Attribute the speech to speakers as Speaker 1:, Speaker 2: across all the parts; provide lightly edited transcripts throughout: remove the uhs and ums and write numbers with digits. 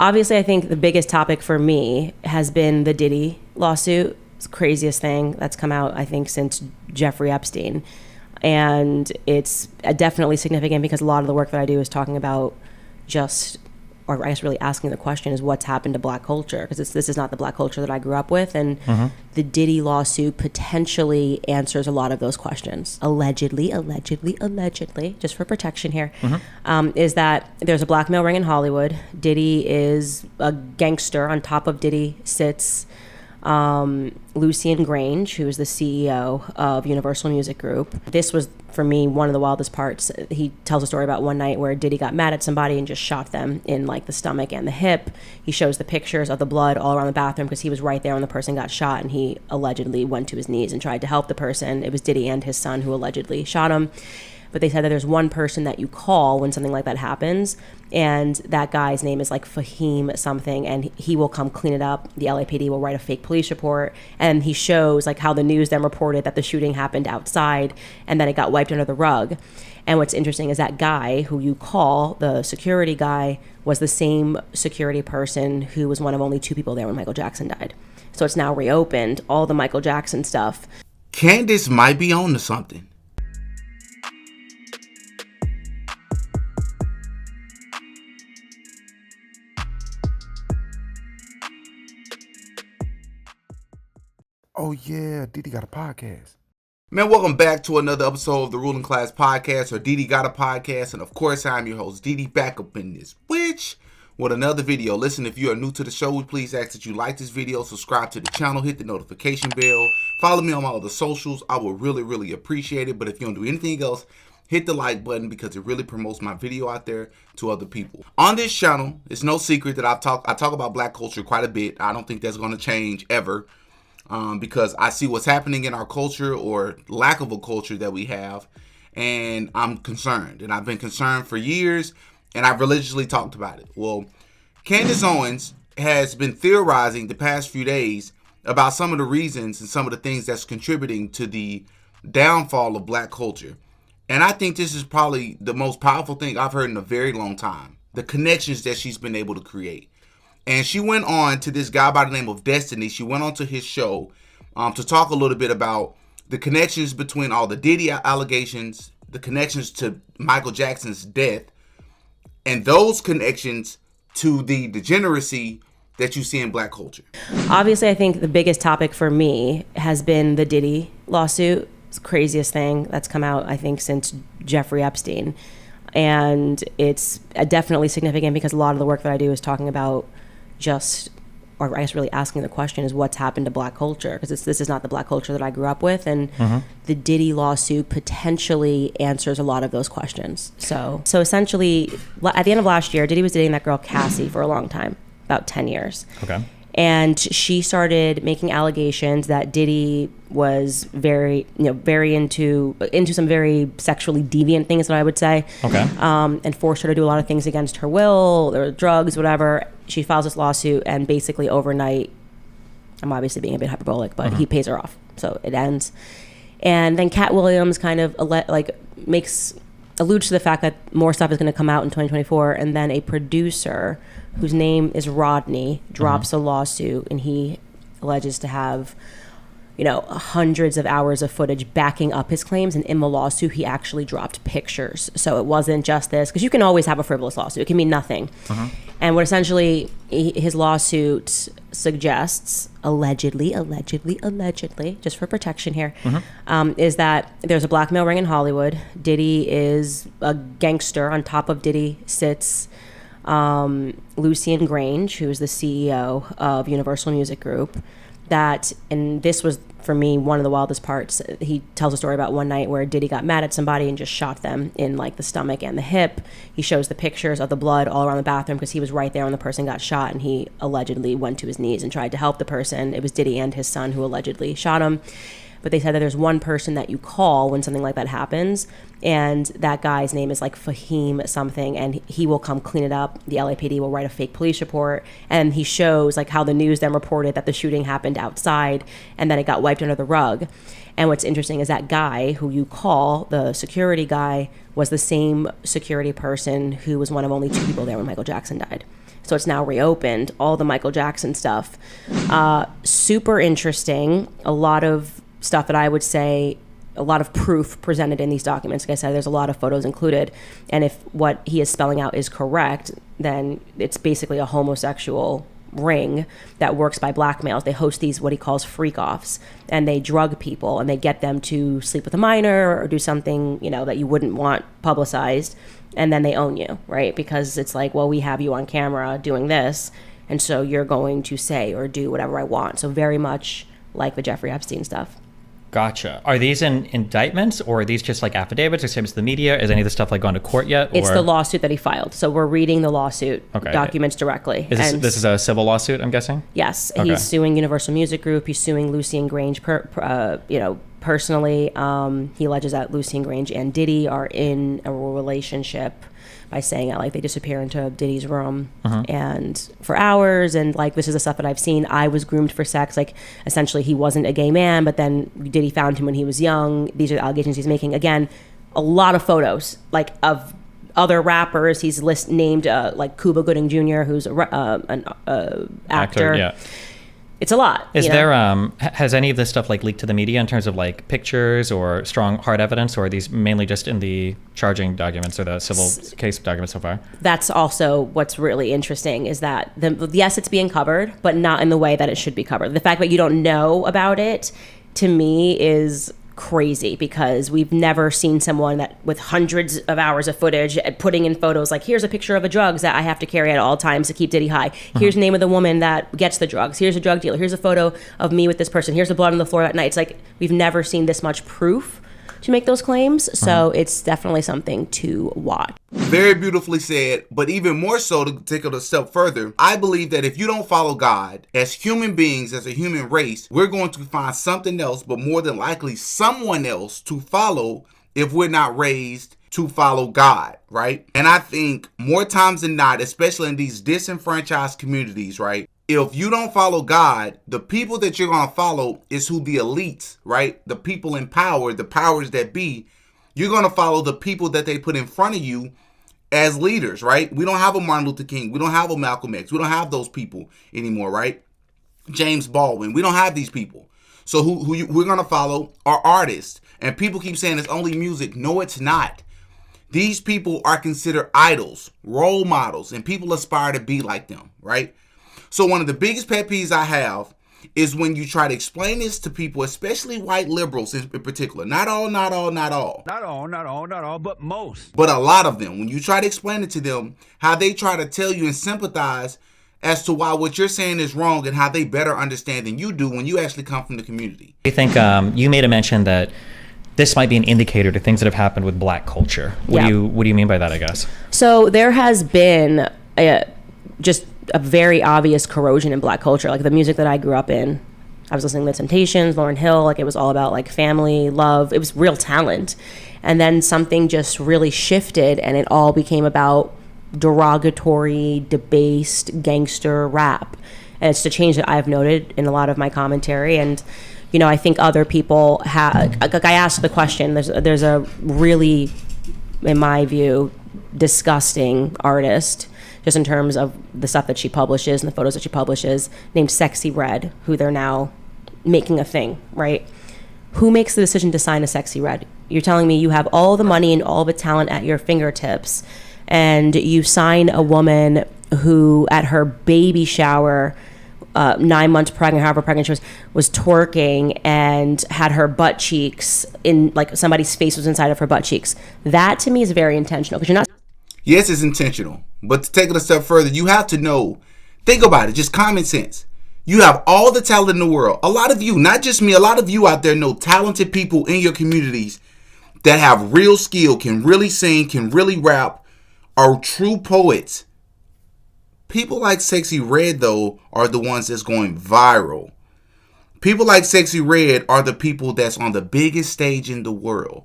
Speaker 1: Obviously, I think the biggest topic for me has been the Diddy lawsuit. It's the craziest thing that's come out, I think, since Jeffrey Epstein. And it's definitely significant because a lot of the work that I do is talking about or I guess really asking the question is what's happened to black culture? Because this is not the black culture that I grew up with. And the Diddy lawsuit potentially answers a lot of those questions. Allegedly, just for protection here, is that there's a black male ring in Hollywood. Diddy is a gangster. On top of Diddy sits Lucien Grange, who is the CEO of Universal Music Group. This was, for me, one of the wildest parts. He tells a story about one night where Diddy got mad at somebody and just shot them in like the stomach and the hip. He shows the pictures of the blood all around the bathroom because he was right there when the person got shot, and he allegedly went to his knees and tried to help the person. It was Diddy and his son who allegedly shot him. But they said that there's one person that you call when something like that happens, and that guy's name is like Fahim something, and he will come clean it up. The LAPD will write a fake police report, and he shows like how the news then reported that the shooting happened outside and then it got wiped under the rug. And what's interesting is that guy who you call, the security guy, was the same security person who was one of only 2 people there when Michael Jackson died. So it's now reopened, all the Michael Jackson stuff.
Speaker 2: Candace might be on to something.
Speaker 3: Oh yeah, Diddy got a podcast.
Speaker 2: Man, welcome back to another episode of the Ruling Class Podcast, or Diddy Got a Podcast. And of course, I'm your host, Diddy, back up in this bitch with another video. Listen, if you are new to the show, we please ask that you like this video, subscribe to the channel, hit the notification bell, follow me on my other socials. I will really appreciate it. But if you don't do anything else, hit the like button because it really promotes my video out there to other people. On this channel, it's no secret that I talk about black culture quite a bit. I don't think that's going to change ever. Because I see what's happening in our culture, or lack of a culture that we have, and I'm concerned. And I've been concerned for years, and I've religiously talked about it. Well, Candace Owens has been theorizing the past few days about some of the reasons and some of the things that's contributing to the downfall of black culture. And I think this is probably the most powerful thing I've heard in a very long time. The connections that she's been able to create. And she went on to this guy by the name of Destiny. She went on to his show to talk a little bit about the connections between all the Diddy allegations, the connections to Michael Jackson's death, and those connections to the degeneracy that you see in black culture.
Speaker 1: Obviously, I think the biggest topic for me has been the Diddy lawsuit. It's the craziest thing that's come out, I think, since Jeffrey Epstein. And it's definitely significant because a lot of the work that I do is talking about or I guess really asking the question is what's happened to black culture? Because this is not the black culture that I grew up with. And the Diddy lawsuit potentially answers a lot of those questions. So essentially, at the end of last year, Diddy was dating that girl Cassie for a long time, about 10 years.
Speaker 3: Okay.
Speaker 1: And she started making allegations that Diddy was very into some very sexually deviant things, that I would say.
Speaker 3: Okay.
Speaker 1: And forced her to do a lot of things against her will, or drugs, whatever. She files this lawsuit, and basically overnight, I'm obviously being a bit hyperbolic, but he pays her off, so it ends. And then Cat Williams kind of alludes to the fact that more stuff is going to come out in 2024, and then a producer whose name is Rodney drops a lawsuit, and he alleges to have hundreds of hours of footage backing up his claims, and in the lawsuit he actually dropped pictures. So it wasn't just this, because you can always have a frivolous lawsuit, it can mean nothing. And what essentially his lawsuit suggests, allegedly, just for protection here, is that there's a black male ring in Hollywood. Diddy is a gangster. On top of Diddy sits Lucien Grange, who is the CEO of Universal Music Group. And this was, for me, one of the wildest parts. He tells a story about one night where Diddy got mad at somebody and just shot them in like the stomach and the hip. He shows the pictures of the blood all around the bathroom because he was right there when the person got shot, and he allegedly went to his knees and tried to help the person. It was Diddy and his son who allegedly shot him. But they said that there's one person that you call when something like that happens, and that guy's name is like Fahim something, and he will come clean it up. The LAPD will write a fake police report, and he shows like how the news then reported that the shooting happened outside and then it got wiped under the rug. And what's interesting is that guy who you call, the security guy, was the same security person who was one of only 2 people there when Michael Jackson died. So it's now reopened, all the Michael Jackson stuff. Super interesting. A lot of stuff that I would say, a lot of proof presented in these documents. Like I said, there's a lot of photos included. And if what he is spelling out is correct, then it's basically a homosexual ring that works by blackmails. They host these, what he calls freak-offs, and they drug people and they get them to sleep with a minor or do something, that you wouldn't want publicized. And then they own you, right? Because it's like, well, we have you on camera doing this, and so you're going to say or do whatever I want. So very much like the Jeffrey Epstein stuff.
Speaker 4: Gotcha. Are these in indictments, or are these just like affidavits or statements to the media? Is any of this stuff like gone to court yet?
Speaker 1: It's the lawsuit that he filed. So we're reading the lawsuit documents directly.
Speaker 4: This is a civil lawsuit, I'm guessing?
Speaker 1: Yes.
Speaker 4: Okay.
Speaker 1: He's suing Universal Music Group. He's suing Lucy and Grange personally. He alleges that Lucy and Grange and Diddy are in a relationship by saying that, like, they disappear into Diddy's room and for hours, and like, this is the stuff that I've seen. I was groomed for sex. Like, essentially he wasn't a gay man, but then Diddy found him when he was young. These are the allegations he's making. Again, a lot of photos, like, of other rappers. He's named like Cuba Gooding Jr., who's an actor.
Speaker 4: Yeah.
Speaker 1: It's a lot.
Speaker 4: Is there has any of this stuff like leaked to the media in terms of like pictures or strong hard evidence, or are these mainly just in the charging documents or the civil case documents so far?
Speaker 1: That's also what's really interesting, is that yes, it's being covered, but not in the way that it should be covered. The fact that you don't know about it, to me, is crazy, because we've never seen someone that with hundreds of hours of footage putting in photos like, here's a picture of the drugs that I have to carry at all times to keep Diddy high. Here's the name of the woman that gets the drugs. Here's a drug dealer. Here's a photo of me with this person. Here's the blood on the floor that night. It's like, we've never seen this much proof to make those claims. So it's definitely something to watch.
Speaker 2: Very beautifully said, but even more so, to take it a step further, I believe that if you don't follow God, as human beings, as a human race, we're going to find something else, but more than likely someone else to follow if we're not raised to follow God, right? And I think more times than not, especially in these disenfranchised communities, right? If you don't follow God, the people that you're going to follow is who the elites, right? The people in power, the powers that be. You're going to follow the people that they put in front of you as leaders, right? We don't have a Martin Luther King. We don't have a Malcolm X. We don't have those people anymore, right? James Baldwin. We don't have these people. So we're going to follow are artists. And people keep saying it's only music. No, it's not. These people are considered idols, role models, and people aspire to be like them, right? So one of the biggest pet peeves I have is when you try to explain this to people, especially white liberals in particular. Not all, but most. But a lot of them. When you try to explain it to them, how they try to tell you and sympathize as to why what you're saying is wrong and how they better understand than you do when you actually come from the community.
Speaker 4: I think you made a mention that this might be an indicator to things that have happened with black culture. What do you mean by that, I guess?
Speaker 1: So there has been just a very obvious corrosion in black culture. Like, the music that I grew up in, I was listening to The Temptations, Lauryn Hill, like, it was all about like family, love. It was real talent. And then something just really shifted, and it all became about derogatory, debased gangster rap. And it's the change that I've noted in a lot of my commentary. And I think other people have, like, I asked the question, there's a really, in my view, disgusting artist, just in terms of the stuff that she publishes and the photos that she publishes, named Sexy Red, who they're now making a thing, right? Who makes the decision to sign a Sexy Red? You're telling me you have all the money and all the talent at your fingertips, and you sign a woman who, at her baby shower, 9 months pregnant, however pregnant she was twerking and had her butt cheeks in, like, somebody's face was inside of her butt cheeks. That to me is very intentional, because you're not.
Speaker 2: Yes, it's intentional. But to take it a step further, you have to know, think about it, just common sense. You have all the talent in the world. A lot of you, not just me, a lot of you out there know talented people in your communities that have real skill, can really sing, can really rap, are true poets. People like Sexy Red, though, are the ones that's going viral. People like Sexy Red are the people that's on the biggest stage in the world.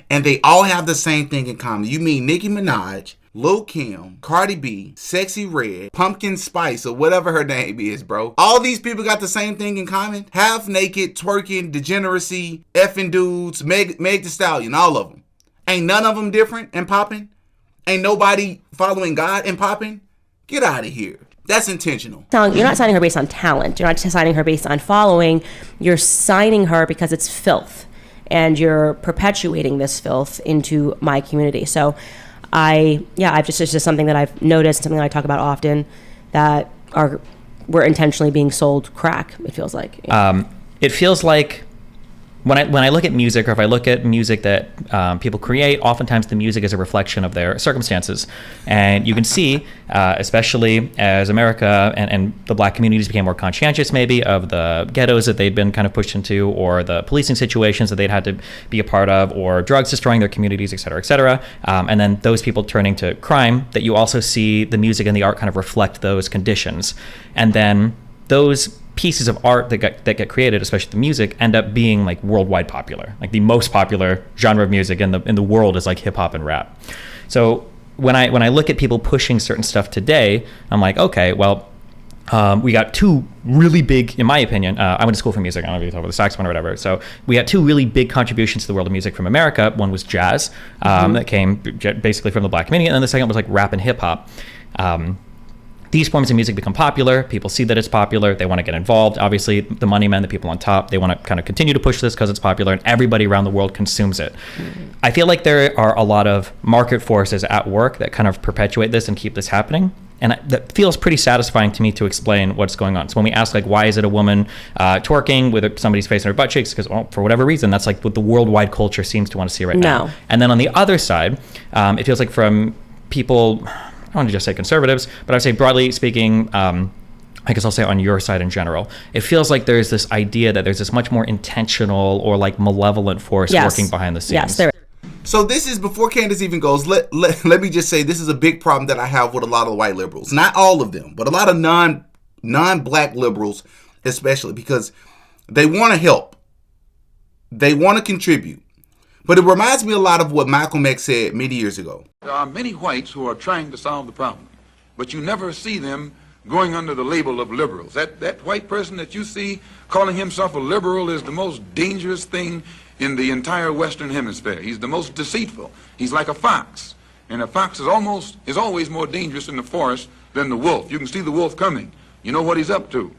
Speaker 2: And they all have the same thing in common. You mean Nicki Minaj, Lil Kim, Cardi B, Sexy Red, Pumpkin Spice, or whatever her name is, bro. All these people got the same thing in common. Half naked, twerking, degeneracy, effing dudes, Meg Thee Stallion, all of them. Ain't none of them different and popping. Ain't nobody following God and popping. Get out of here. That's intentional.
Speaker 1: You're not signing her based on talent. You're not just signing her based on following. You're signing her because it's filth, and you're perpetuating this filth into my community. So, it's just something that I've noticed, something that I talk about often, that we're intentionally being sold crack. It feels like.
Speaker 4: It feels like when I look at music, or if I look at music that people create, oftentimes the music is a reflection of their circumstances. And you can see, especially as America and the black communities became more conscientious maybe of the ghettos that they'd been kind of pushed into, or the policing situations that they'd had to be a part of, or drugs destroying their communities, et cetera, et cetera. And then those people turning to crime, that you also see the music and the art kind of reflect those conditions. And then those pieces of art that get created, especially the music, end up being like worldwide popular. Like the most popular genre of music in the world is like hip hop and rap. So when I look at people pushing certain stuff today, I'm like, okay, well, we got two really big, in my opinion, I went to school for music, I don't know if you talk about the saxophone or whatever, so we got two really big contributions to the world of music from America. One was jazz, that came basically from the black community, and then the second was like rap and hip hop. These forms of music become popular. People see that it's popular. They want to get involved. Obviously, the money men, the people on top, they want to kind of continue to push this because it's popular, and everybody around the world consumes it. I feel like there are a lot of market forces at work that kind of perpetuate this and keep this happening. And that feels pretty satisfying to me to explain what's going on. So when we ask, like, why is it a woman twerking with somebody's face in her butt cheeks? Because, well, for whatever reason, that's like what the worldwide culture seems to want to see right now. And then on the other side, it feels like from people, I don't want to just say conservatives, but I would say broadly speaking, I guess I'll say on your side in general, it feels like there's this idea that there's this much more intentional or like malevolent force working behind the scenes.
Speaker 1: Yes, there.
Speaker 2: So this is, before Candace even goes, let me just say this is a big problem that I have with a lot of white liberals. Not all of them, but a lot of non-black liberals especially, because they want to help. They want to contribute. But it reminds me a lot of what Malcolm X said many years ago.
Speaker 5: There are many whites who are trying to solve the problem, but you never see them going under the label of liberals. That white person that you see calling himself a liberal is the most dangerous thing in the entire Western Hemisphere. He's the most deceitful. He's like a fox, and a fox is always more dangerous in the forest than the wolf. You can see the wolf coming. You know what he's up to,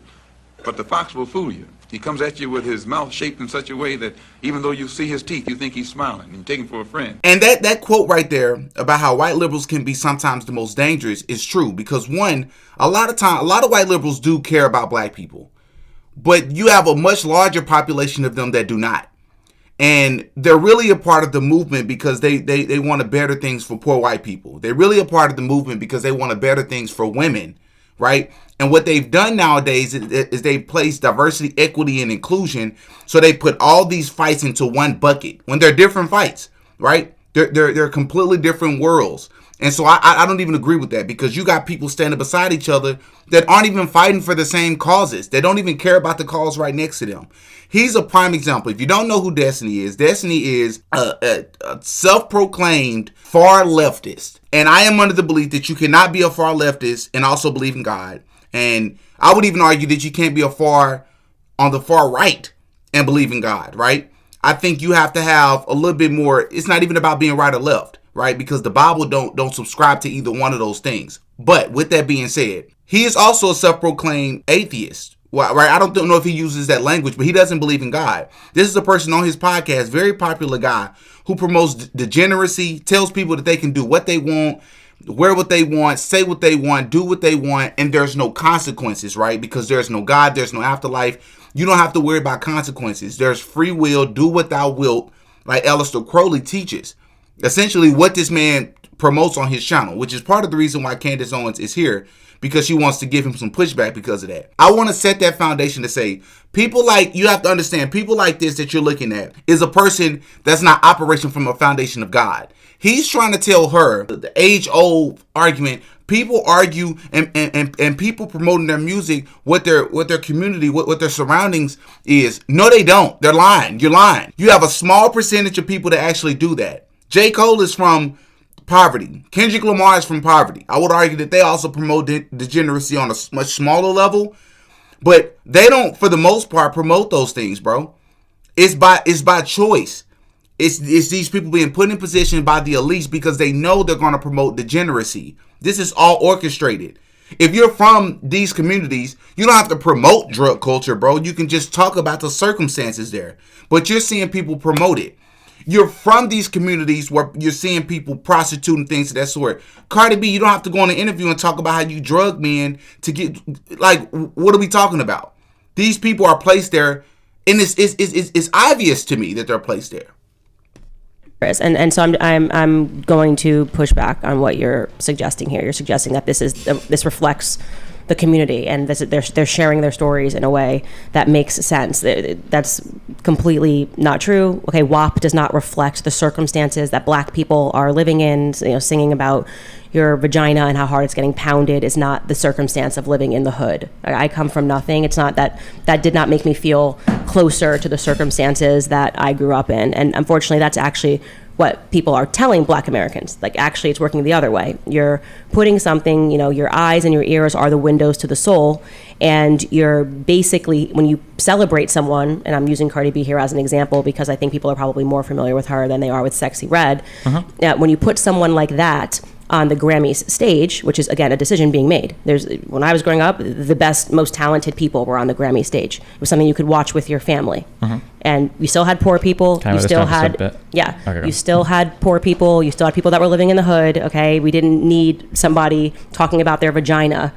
Speaker 5: but the fox will fool you. He comes at you with his mouth shaped in such a way that even though you see his teeth, you think he's smiling and you take him for a friend.
Speaker 2: And that quote right there about how white liberals can be sometimes the most dangerous is true, because one, a lot of white liberals do care about black people, but you have a much larger population of them that do not. And they're really a part of the movement because they want to better things for poor white people. They're really a part of the movement because they want to better things for women, right? And what they've done nowadays is they've placed diversity, equity, and inclusion. So they put all these fights into one bucket when they're different fights, right? They're completely different worlds. And so I don't even agree with that, because you got people standing beside each other that aren't even fighting for the same causes. They don't even care about the cause right next to them. He's a prime example. If you don't know who Destiny is a self-proclaimed far leftist. And I am under the belief that you cannot be a far leftist and also believe in God. And I would even argue that you can't be on the far right and believe in God, right? I think you have to have a little bit more. It's not even about being right or left, right? Because the Bible don't subscribe to either one of those things. But with that being said, he is also a self-proclaimed atheist, right? I don't know if he uses that language, but he doesn't believe in God. This is a person on his podcast, very popular guy, who promotes degeneracy, tells people that they can do what they want, wear what they want, say what they want, do what they want, and there's no consequences, right? Because there's no God, there's no afterlife. You don't have to worry about consequences. There's free will, do what thou wilt, like Aleister Crowley teaches. Essentially what this man promotes on his channel, which is part of the reason why Candace Owens is here, because she wants to give him some pushback because of that. I want to set that foundation to say, you have to understand, people like this that you're looking at is a person that's not operating from a foundation of God. He's trying to tell her the age-old argument. People argue and people promoting their music, what their community, what their surroundings is. No, they don't. They're lying. You're lying. You have a small percentage of people that actually do that. J. Cole is from poverty. Kendrick Lamar is from poverty. I would argue that they also promote degeneracy on a much smaller level, but they don't, for the most part, promote those things, bro. It's by choice. It's these people being put in position by the elites because they know they're going to promote degeneracy. This is all orchestrated. If you're from these communities, you don't have to promote drug culture, bro. You can just talk about the circumstances there. But you're seeing people promote it. You're from these communities where you're seeing people prostituting, things of that sort. Cardi B, you don't have to go on an interview and talk about how you drug men to get, like, what are we talking about? These people are placed there, and it's obvious to me that they're placed there.
Speaker 1: And so I'm going to push back on what you're suggesting here. You're suggesting that this reflects the community, and they're sharing their stories in a way that makes sense. That's completely not true. Okay, WAP does not reflect the circumstances that Black people are living in. You know, singing about your vagina and how hard it's getting pounded is not the circumstance of living in the hood. I come from nothing. It's not that did not make me feel closer to the circumstances that I grew up in. And unfortunately, that's actually what people are telling Black Americans. Like, actually, it's working the other way. You're putting something, you know, your eyes and your ears are the windows to the soul. And you're basically, when you celebrate someone, and I'm using Cardi B here as an example because I think people are probably more familiar with her than they are with Sexy Red. When you put someone like that on the Grammys stage, which is, again, a decision being made. When I was growing up, the best, most talented people were on the Grammy stage. It was something you could watch with your family. And you still had poor people. You still had, you still had poor people. You still had people that were living in the hood. Okay, we didn't need somebody talking about their vagina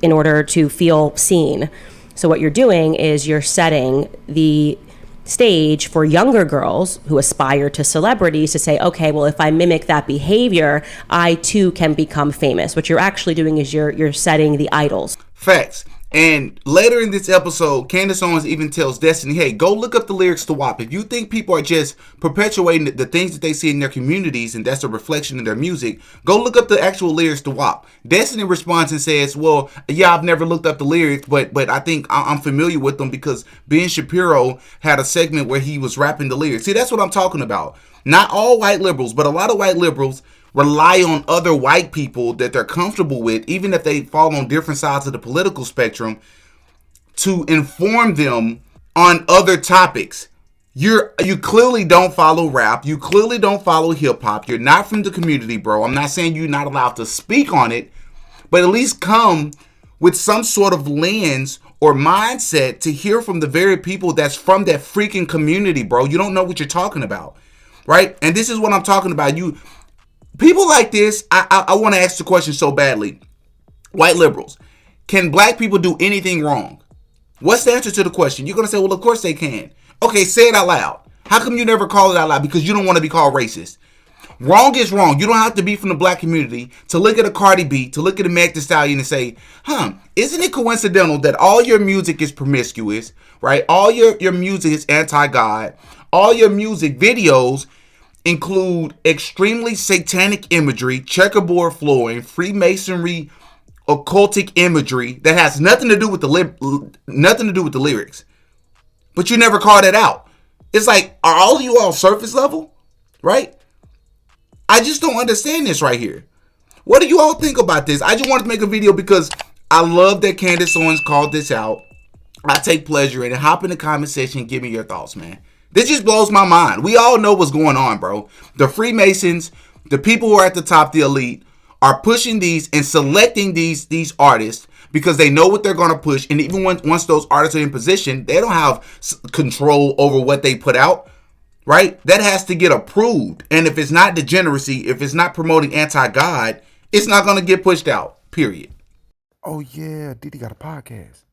Speaker 1: in order to feel seen. So what you're doing is you're setting the stage for younger girls who aspire to celebrities to say, okay, well, if I mimic that behavior, I too can become famous. What you're actually doing is you're setting the idols.
Speaker 2: Facts. And later in this episode, Candace Owens even tells Destiny, hey, go look up the lyrics to WAP. If you think people are just perpetuating the things that they see in their communities and that's a reflection in their music, go look up the actual lyrics to WAP. Destiny responds and says, well, yeah, I've never looked up the lyrics, but I think I'm familiar with them because Ben Shapiro had a segment where he was rapping the lyrics. See, that's what I'm talking about. Not all white liberals, but a lot of white liberals rely on other white people that they're comfortable with, even if they fall on different sides of the political spectrum, to inform them on other topics. You clearly don't follow rap. You clearly don't follow hip hop. You're not from the community, bro. I'm not saying you're not allowed to speak on it, but at least come with some sort of lens or mindset to hear from the very people that's from that freaking community, bro. You don't know what you're talking about, right? And this is what I'm talking about. People like this, I want to ask the question so badly. White liberals, can Black people do anything wrong? What's the answer to the question? You're going to say, well, of course they can. Okay, say it out loud. How come you never call it out loud? Because you don't want to be called racist. Wrong is wrong. You don't have to be from the Black community to look at a Cardi B, to look at a Meg Thee Stallion and say, isn't it coincidental that all your music is promiscuous, right? All your music is anti-God. All your music videos include extremely satanic imagery, checkerboard flooring, Freemasonry, occultic imagery that has nothing to do with the lyrics. But you never call that out. It's like, are all of you all surface level? Right? I just don't understand this right here. What do you all think about this? I just wanted to make a video because I love that Candace Owens called this out. I take pleasure in it. Hop in the comment section and give me your thoughts, man. This just blows my mind. We all know what's going on, bro. The Freemasons, the people who are at the top, the elite, are pushing these and selecting these artists because they know what they're going to push. And even once those artists are in position, they don't have control over what they put out, right? That has to get approved. And if it's not degeneracy, if it's not promoting anti-God, it's not going to get pushed out, period.
Speaker 3: Oh, yeah, Diddy got a podcast.